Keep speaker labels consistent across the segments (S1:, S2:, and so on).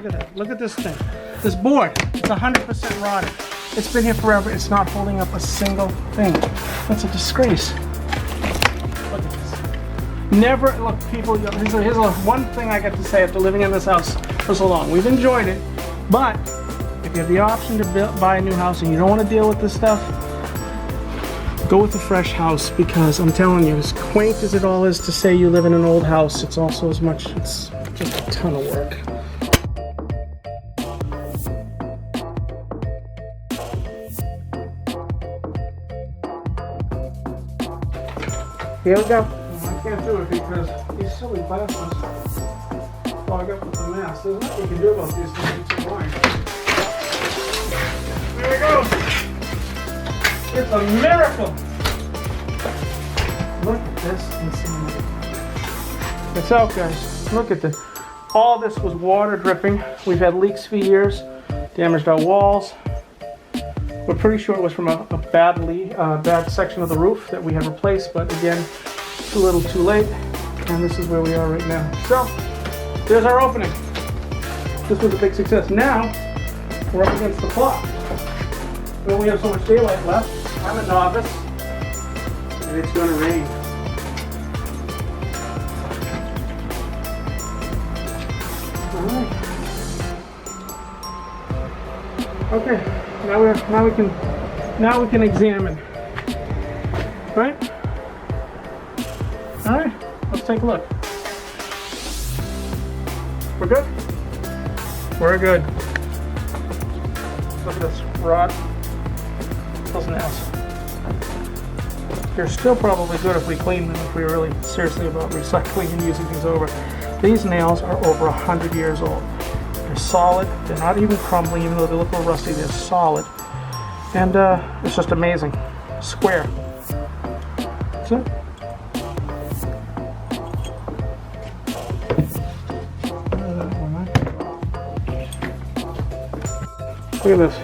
S1: Look at that. Look at this thing. This board. It's 100% rotted. It's been here forever. It's not holding up a single thing. That's a disgrace. Look at this. Never, look, people, here's one thing I got to say after living in this house for so long. We've enjoyed it, but if you have the option to buy a new house and you don't want to deal with this stuff, go with a fresh house, because I'm telling you, as quaint as it all is to say you live in an old house, it's also it's just a ton of work. Here we go. I can't do it because these silly glasses fog up with the mask. There's nothing you can do about these things. It's blind. There we go. It's a miracle. Look at this insanity. It's out, guys. Look at this. All this was water dripping. We've had leaks for years. Damaged our walls. We're pretty sure it was from a bad section of the roof that we had replaced, but again, too little too late, and this is where we are right now. So, there's our opening. This was a big success. Now, we're up against the clock. We only have so much daylight left. I'm a novice, and it's going to rain. Alright. Okay. Now we can examine. Right? All right. Let's take a look. We're good? We're good. Look at this rod. Those nails. They're still probably good if we clean them, if we were really seriously about recycling and using things over. These nails are over 100 years old. They're solid. They're not even crumbling, even though they look a little rusty. They're solid. And it's just amazing. Square. That's it. Look at this.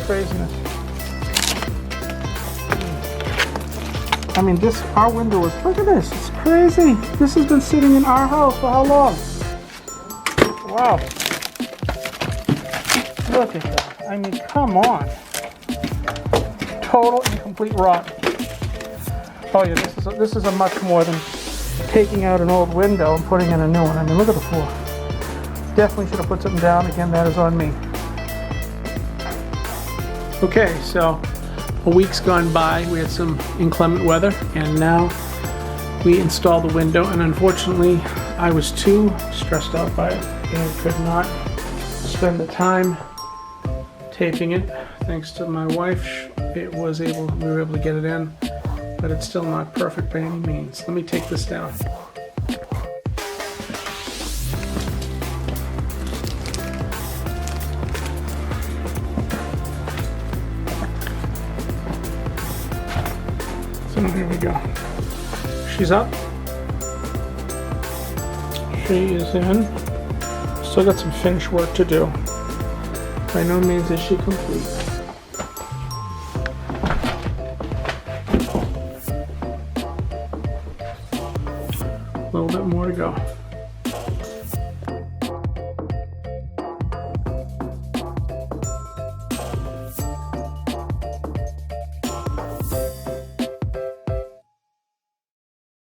S1: Craziness. I mean, our window is, look at this, it's crazy. This has been sitting in our house for how long? Wow. Look at that. I mean, come on. Total and complete rot. Oh yeah, this is a much more than taking out an old window and putting in a new one. I mean, look at the floor. Definitely should have put something down. Again, that is on me. Okay, so a week's gone by. We had some inclement weather, and now we installed the window, and unfortunately I was too stressed out by it and could not spend the time taping it. Thanks to my wife, we were able to get it in, but it's still not perfect by any means. Let me take this down. So here we go. She's up. She is in. Still got some finish work to do. By no means is she complete. A little bit more to go.